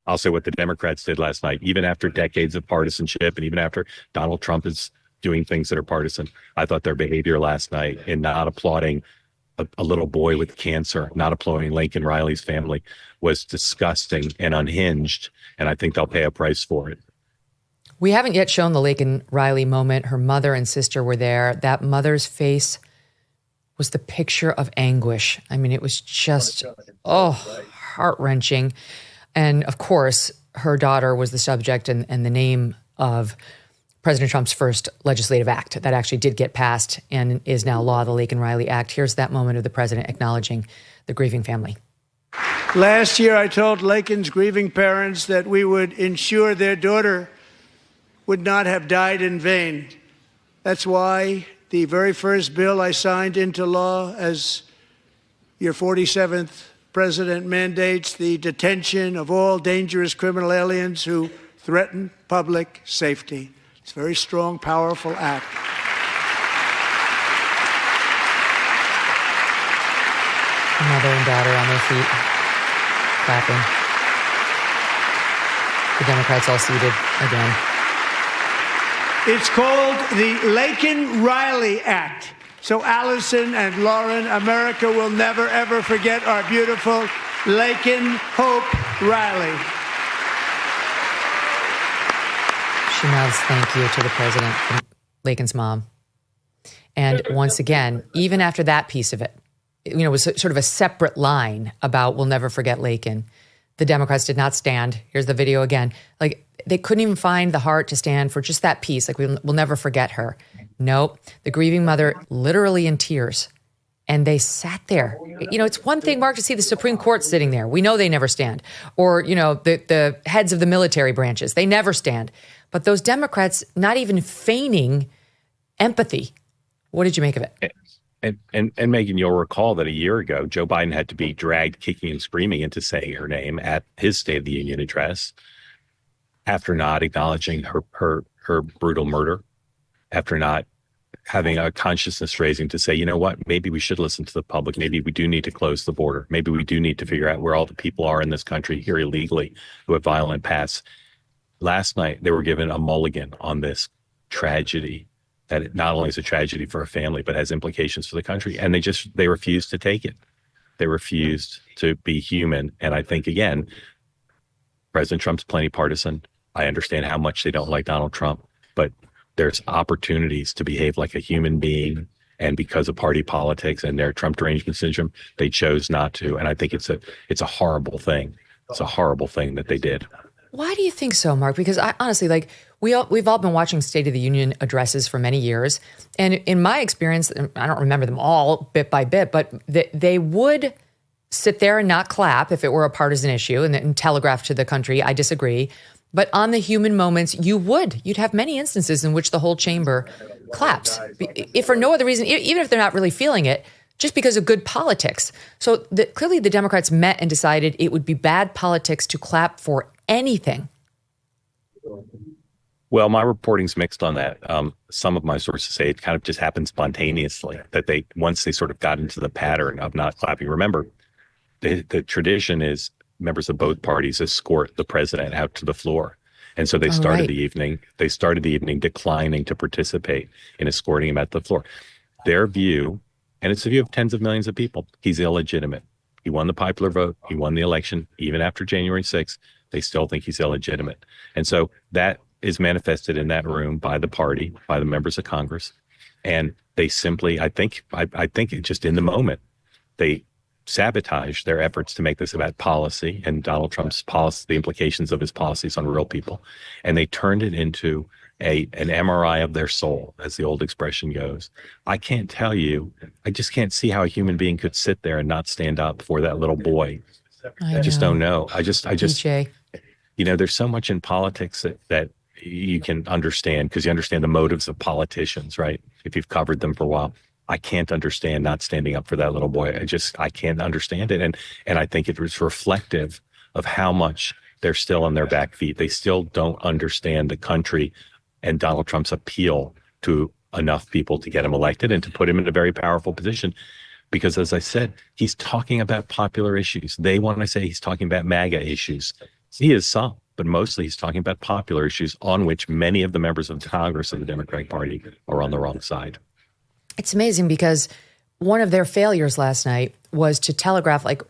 I'll say what the Democrats did last night, even after decades of partisanship and even after Donald Trump is doing things that are partisan. I thought their behavior last night in not applauding a little boy with cancer, not applauding Laken Riley's family, was disgusting and unhinged. And I think they'll pay a price for it. We haven't yet shown the Laken Riley moment. Her mother and sister were there. That mother's face was the picture of anguish. I mean, it was just, heart-wrenching. And of course, her daughter was the subject and the name of President Trump's first legislative act that actually did get passed and is now law, the Laken Riley Act. Here's that moment of the president acknowledging the grieving family. Last year, I told Laken's grieving parents that we would ensure their daughter would not have died in vain. That's why the very first bill I signed into law as your 47th president mandates the detention of all dangerous criminal aliens who threaten public safety. It's a very strong, powerful act. Mother and daughter on their feet, clapping. The Democrats all seated again. It's called the Laken Riley Act. So Allison and Lauren, America will never, ever forget our beautiful Laken Hope Riley. She mouths thank you to the president from Laken's mom. And once again, even after that piece of it, it was sort of a separate line about we'll never forget Laken. The Democrats did not stand. Here's the video again. Like, they couldn't even find the heart to stand for just that piece. Like, we'll never forget her. Nope. The grieving mother literally in tears. And they sat there. It's one thing, Mark, to see the Supreme Court sitting there. We know they never stand. Or, the heads of the military branches. They never stand. But those Democrats not even feigning empathy. What did you make of it? And Megyn, you'll recall that a year ago, Joe Biden had to be dragged kicking and screaming into saying her name at his State of the Union address after not acknowledging her brutal murder, after not having a consciousness raising to say, you know what, maybe we should listen to the public. Maybe we do need to close the border. Maybe we do need to figure out where all the people are in this country here illegally who have violent pasts. Last night, they were given a mulligan on this tragedy, that it not only is a tragedy for a family, but has implications for the country. And they refused to take it. They refused to be human. And I think, again, President Trump's plenty partisan. I understand how much they don't like Donald Trump, but there's opportunities to behave like a human being. And because of party politics and their Trump derangement syndrome, they chose not to. And I think it's a horrible thing. It's a horrible thing that they did. Why do you think so, Mark? Because I honestly, we've all been watching State of the Union addresses for many years. And in my experience, I don't remember them all bit by bit, but they would sit there and not clap if it were a partisan issue and telegraph to the country, I disagree. But on the human moments, you'd have many instances in which the whole chamber claps. If for no other reason, even if they're not really feeling it, just because of good politics. So clearly the Democrats met and decided it would be bad politics to clap for anything. Well, my reporting's mixed on that. Some of my sources say it kind of just happened spontaneously, that once they sort of got into the pattern of not clapping. Remember, the tradition is members of both parties escort the president out to the floor. And so they started the evening. They started the evening declining to participate in escorting him at the floor. Their view, and it's the view of tens of millions of people, he's illegitimate. He won the popular vote. He won the election. Even after January 6th, they still think he's illegitimate. And so that is manifested in that room by the party, by the members of Congress. And they simply, I think just in the moment, they sabotage their efforts to make this about policy and Donald Trump's policy, the implications of his policies on real people. And they turned it into an MRI of their soul, as the old expression goes. I can't tell you, I just can't see how a human being could sit there and not stand up for that little boy. I just don't know. I just, there's so much in politics that you can understand because you understand the motives of politicians, right? If you've covered them for a while. I can't understand not standing up for that little boy. I can't understand it. And I think it was reflective of how much they're still on their back feet. They still don't understand the country and Donald Trump's appeal to enough people to get him elected and to put him in a very powerful position. Because as I said, he's talking about popular issues. They want to say he's talking about MAGA issues. He is some, but mostly he's talking about popular issues on which many of the members of Congress of the Democratic Party are on the wrong side. It's amazing because one of their failures last night was to telegraph, like,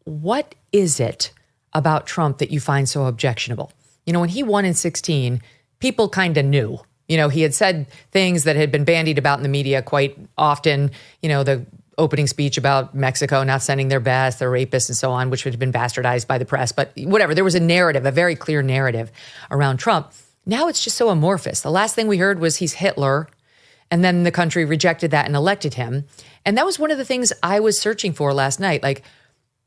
what is it about Trump that you find so objectionable? You know, when he won in 2016, people kind of knew. You know, he had said things that had been bandied about in the media quite often. You know, the opening speech about Mexico not sending their best, their rapists and so on, which had been bastardized by the press. But whatever, there was a narrative, a very clear narrative around Trump. Now it's just so amorphous. The last thing we heard was he's Hitler. And then the country rejected that and elected him. And that was one of the things I was searching for last night. Like,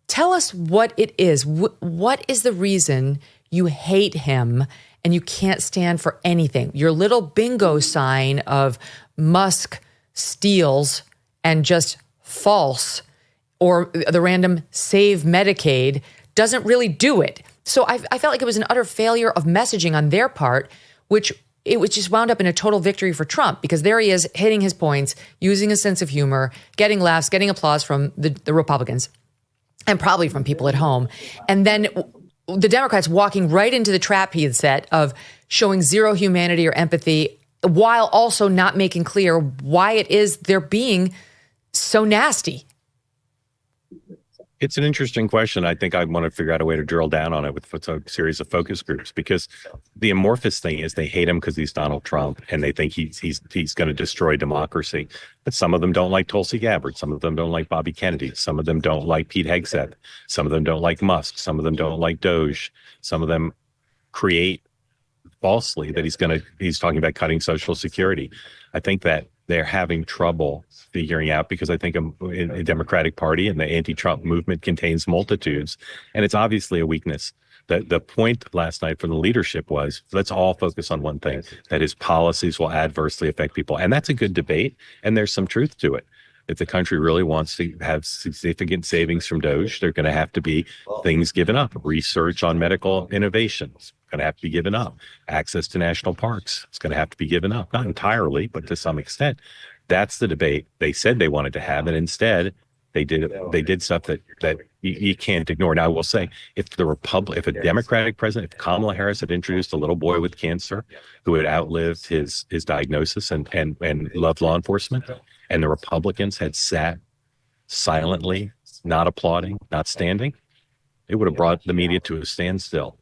tell us what it is. What is the reason you hate him and you can't stand for anything? Your little bingo sign of Musk steals and just false, or the random save Medicaid doesn't really do it. So I felt like it was an utter failure of messaging on their part, which it was just wound up in a total victory for Trump, because there he is hitting his points, using a sense of humor, getting laughs, getting applause from the Republicans and probably from people at home. And then the Democrats walking right into the trap he had set of showing zero humanity or empathy, while also not making clear why it is they're being so nasty. It's an interesting question. I think I want to figure out a way to drill down on it with a series of focus groups, because the amorphous thing is they hate him because he's Donald Trump and they think he's going to destroy democracy. But some of them don't like Tulsi Gabbard. Some of them don't like Bobby Kennedy. Some of them don't like Pete Hegseth. Some of them don't like Musk. Some of them don't like Doge. Some of them create falsely that he's talking about cutting Social Security. I think that they're having trouble figuring out, because I think a Democratic Party and the anti-Trump movement contains multitudes, and it's obviously a weakness. The point last night from the leadership was, let's all focus on one thing, that his policies will adversely affect people. And that's a good debate, and there's some truth to it. If the country really wants to have significant savings from Doge, there are going to have to be things given up. Research on medical innovations going to have to be given up. Access to national parks is going to have to be given up. Not entirely, but to some extent. That's the debate they said they wanted to have, and instead they did stuff that you can't ignore. Now, I will say, if a Democratic president, if Kamala Harris had introduced a little boy with cancer who had outlived his diagnosis and loved law enforcement, and the Republicans had sat silently, not applauding, not standing, it would have brought the media to a standstill.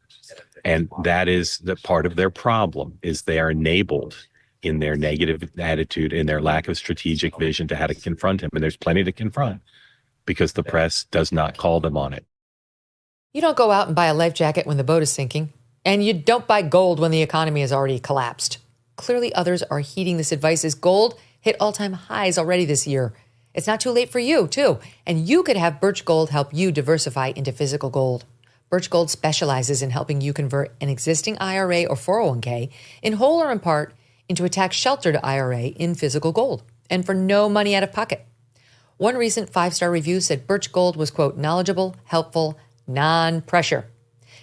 And that is the part of their problem, is they are enabled in their negative attitude, in their lack of strategic vision to how to confront him. And there's plenty to confront, because the press does not call them on it. You don't go out and buy a life jacket when the boat is sinking, and you don't buy gold when the economy has already collapsed. Clearly others are heeding this advice, as gold hit all-time highs already this year. It's not too late for you, too. And you could have Birch Gold help you diversify into physical gold. Birch Gold specializes in helping you convert an existing IRA or 401k in whole or in part into a tax-sheltered IRA in physical gold, and for no money out of pocket. One recent 5-star review said Birch Gold was, quote, knowledgeable, helpful, non-pressure.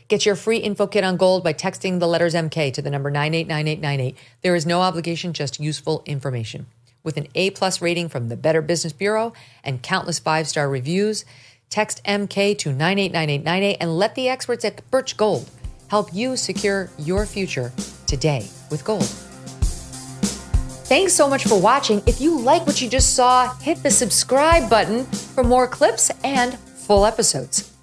Get your free info kit on gold by texting the letters MK to the number 989898. There is no obligation, just useful information. With an A+ rating from the Better Business Bureau and countless 5-star reviews, text MK to 989898 and let the experts at Birch Gold help you secure your future today with gold. Thanks so much for watching. If you like what you just saw, hit the subscribe button for more clips and full episodes.